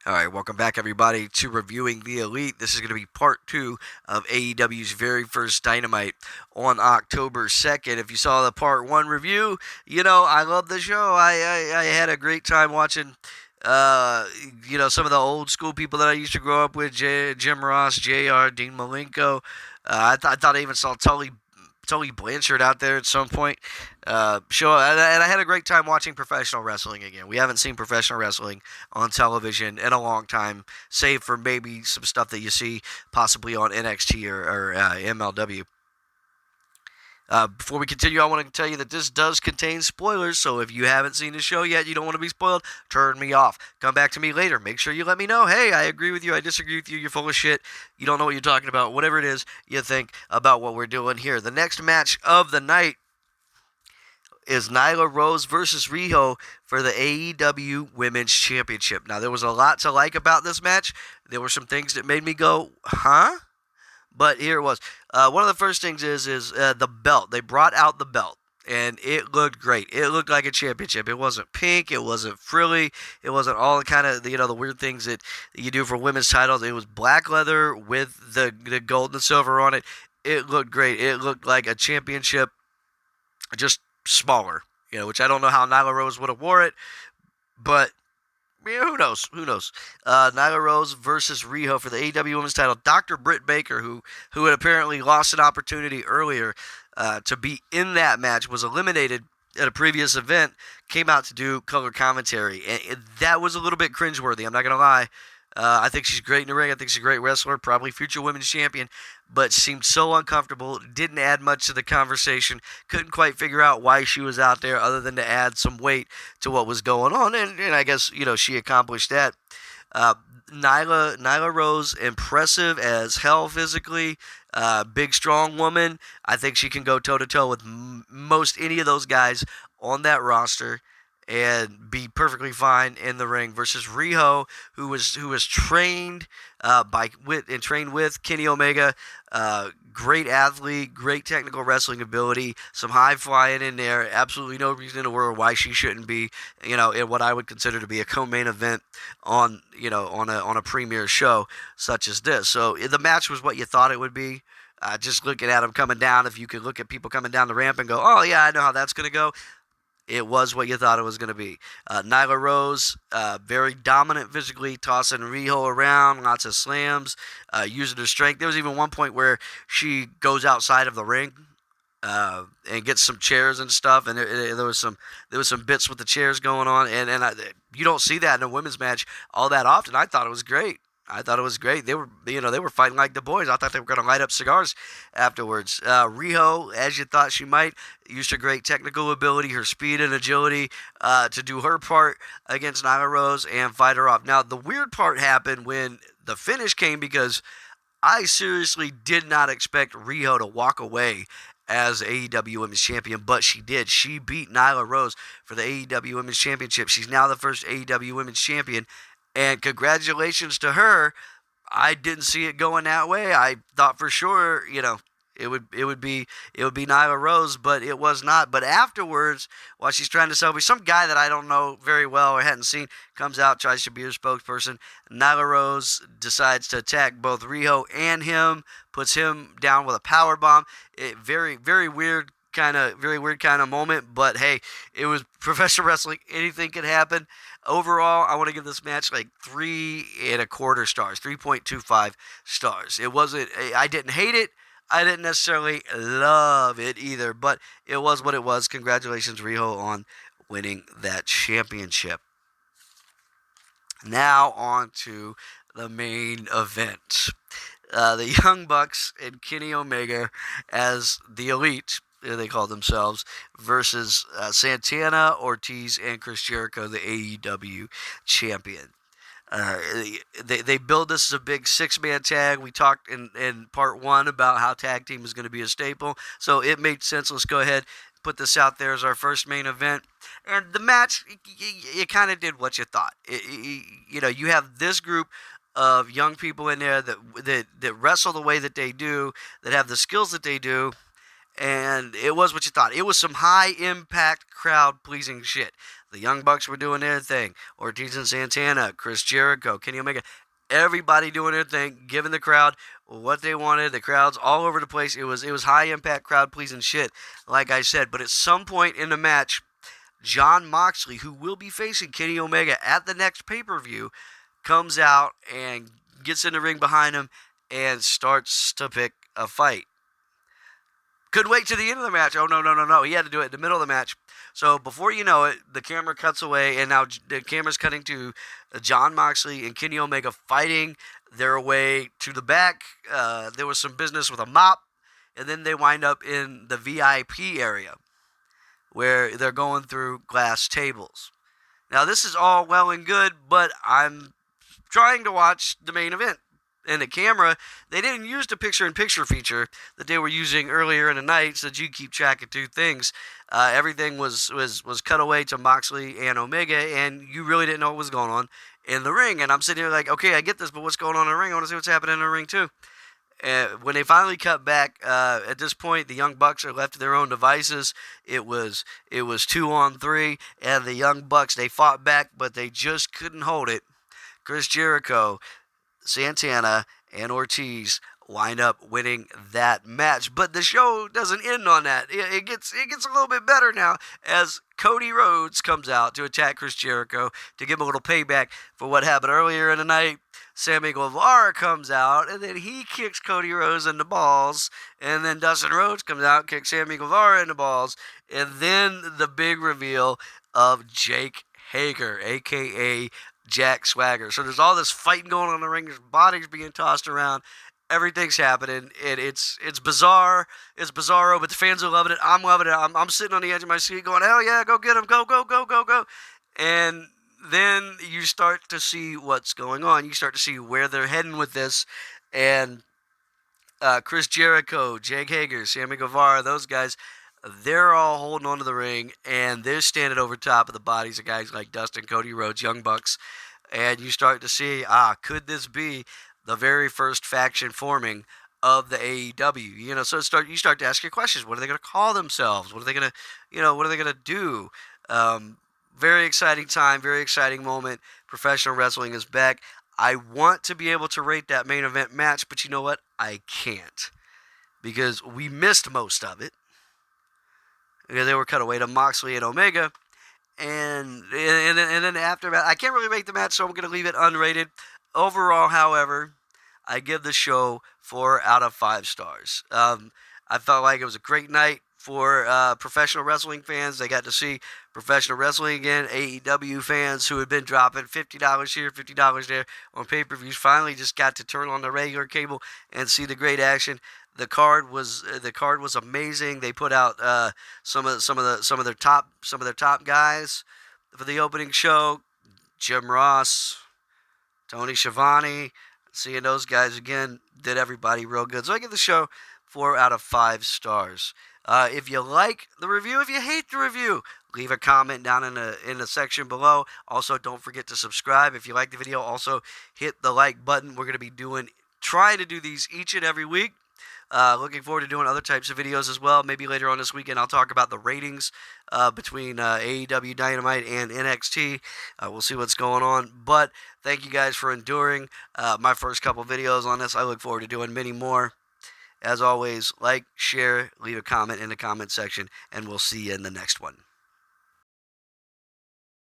All right, welcome back, everybody, to Reviewing the Elite. This is going to be part two of AEW's very first Dynamite on October 2nd. If you saw the part one review, I love the show. I had a great time watching, some of the old school people that I used to grow up with, Jim Ross, JR, Dean Malenko. I thought I even saw Tully Blanchard out there at some point. And I had a great time watching professional wrestling again. We haven't seen professional wrestling on television in a long time, save for maybe some stuff that you see possibly on NXT or MLW. Before we continue, I want to tell you that this does contain spoilers, so if you haven't seen the show yet, you don't want to be spoiled, turn me off. Come back to me later. Make sure you let me know, hey, I agree with you, I disagree with you, you're full of shit, you don't know what you're talking about, whatever it is you think about what we're doing here. The next match of the night is Nyla Rose versus Riho for the AEW Women's Championship. Now, there was a lot to like about this match. There were some things that made me go, huh? But here it was. One of the first things is the belt. They brought out the belt, and it looked great. It looked like a championship. It wasn't pink. It wasn't frilly. It wasn't all the kind of the weird things that you do for women's titles. It was black leather with the gold and silver on it. It looked great. It looked like a championship, just smaller. Which I don't know how Nyla Rose would have wore it, but who knows? Nyla Rose versus Riho for the AEW Women's title. Dr. Britt Baker, who had apparently lost an opportunity earlier to be in that match, was eliminated at a previous event, came out to do color commentary. And that was a little bit cringeworthy, I'm not going to lie. I think she's great in the ring. I think she's a great wrestler, probably future women's champion, but seemed so uncomfortable, didn't add much to the conversation, couldn't quite figure out why she was out there other than to add some weight to what was going on, and I guess, she accomplished that. Nyla Rose, impressive as hell physically, big, strong woman. I think she can go toe-to-toe with most any of those guys on that roster and be perfectly fine in the ring versus Riho, who was trained with Kenny Omega. Great athlete, great technical wrestling ability, some high flying in there. Absolutely no reason in the world why she shouldn't be, in what I would consider to be a co-main event on a premier show such as this. So the match was what you thought it would be. Just looking at them coming down, if you could look at people coming down the ramp and go, oh yeah, I know how that's gonna go. It was what you thought it was going to be. Nyla Rose, very dominant physically, tossing Riho around, lots of slams, using her strength. There was even one point where she goes outside of the ring and gets some chairs and stuff, and there was some bits with the chairs going on, and you don't see that in a women's match all that often. I thought it was great. They were fighting like the boys. I thought they were going to light up cigars afterwards. Riho, as you thought she might, used her great technical ability, her speed and agility to do her part against Nyla Rose and fight her off. Now, the weird part happened when the finish came, because I seriously did not expect Riho to walk away as AEW Women's Champion, but she did. She beat Nyla Rose for the AEW Women's Championship. She's now the first AEW Women's Champion. And congratulations to her. I didn't see it going that way. I thought for sure, it would be Nyla Rose, but it was not. But afterwards, while she's trying to celebrate, some guy that I don't know very well or hadn't seen comes out, tries to be her spokesperson. Nyla Rose decides to attack both Riho and him, puts him down with a power bomb. Very, very weird kind of moment, but hey, it was professional wrestling. Anything could happen. Overall, I want to give this match like 3.25 stars, 3.25 stars. It wasn't, I didn't hate it. I didn't necessarily love it either, but it was what it was. Congratulations, Riho, on winning that championship. Now on to the main event. The Young Bucks and Kenny Omega as the Elite, they call themselves, versus Santana, Ortiz, and Chris Jericho, the AEW champion. They build this as a big six-man tag. We talked in part one about how tag team is going to be a staple, so it made sense. Let's go ahead, put this out there as our first main event. And the match, you kind of did what you thought. You have this group of young people in there that wrestle the way that they do, that have the skills that they do, and it was what you thought. It was some high-impact, crowd-pleasing shit. The Young Bucks were doing their thing. Ortiz and Santana, Chris Jericho, Kenny Omega, everybody doing their thing, giving the crowd what they wanted. The crowd's all over the place. It was high-impact, crowd-pleasing shit, like I said. But at some point in the match, Jon Moxley, who will be facing Kenny Omega at the next pay-per-view, comes out and gets in the ring behind him and starts to pick a fight. Couldn't wait to the end of the match. Oh, no. He had to do it in the middle of the match. So before you know it, the camera cuts away, and now the camera's cutting to Jon Moxley and Kenny Omega fighting their way to the back. There was some business with a mop, and then they wind up in the VIP area where they're going through glass tables. Now, this is all well and good, but I'm trying to watch the main event. And the camera, they didn't use the picture-in-picture feature that they were using earlier in the night so that you keep track of two things. Everything was cut away to Moxley and Omega, and you really didn't know what was going on in the ring. And I'm sitting here like, okay, I get this, but what's going on in the ring? I want to see what's happening in the ring, too. When they finally cut back, at this point, the Young Bucks are left to their own devices. It was 2-on-3, and the Young Bucks, they fought back, but they just couldn't hold it. Chris Jericho, Santana, and Ortiz wind up winning that match. But the show doesn't end on that. It gets a little bit better now as Cody Rhodes comes out to attack Chris Jericho to give him a little payback for what happened earlier in the night. Sammy Guevara comes out, and then he kicks Cody Rhodes in the balls. And then Dustin Rhodes comes out and kicks Sammy Guevara in the balls. And then the big reveal of Jake Hager, a.k.a. Jack Swagger. So there's all this fighting going on in the ring. There's bodies being tossed around. Everything's happening. It's bizarre. It's bizarro, but the fans are loving it. I'm loving it. I'm sitting on the edge of my seat going, hell yeah, go get him. Go. And then you start to see what's going on. You start to see where they're heading with this. And Chris Jericho, Jake Hager, Sammy Guevara, those guys, they're all holding onto the ring, and they're standing over top of the bodies of guys like Dustin, Cody Rhodes, Young Bucks, and you start to see, could this be the very first faction forming of the AEW? You know, so you start to ask your questions. What are they going to call themselves? What are they going to do? Very exciting time, very exciting moment. Professional wrestling is back. I want to be able to rate that main event match, but you know what? I can't, because we missed most of it. Because they were cut away to Moxley and Omega. And then after that, I can't really rate the match, so I'm going to leave it unrated. Overall, however, I give the show 4 out of 5 stars. I felt like it was a great night for professional wrestling fans. They got to see professional wrestling again. AEW fans who had been dropping $50 here, $50 there on pay-per-views finally just got to turn on the regular cable and see the great action. The card was amazing. They put out some of their top guys for the opening show. Jim Ross, Tony Schiavone, seeing those guys again did everybody real good. So I give the show 4 out of 5 stars. If you like the review, if you hate the review, leave a comment down in the section below. Also, don't forget to subscribe. If you like the video, also hit the like button. We're going to be trying to do these each and every week. Looking forward to doing other types of videos as well. Maybe later on this weekend I'll talk about the ratings between AEW Dynamite and NXT. We'll see what's going on. But thank you guys for enduring my first couple videos on this. I look forward to doing many more. As always, like, share, leave a comment in the comment section, and we'll see you in the next one.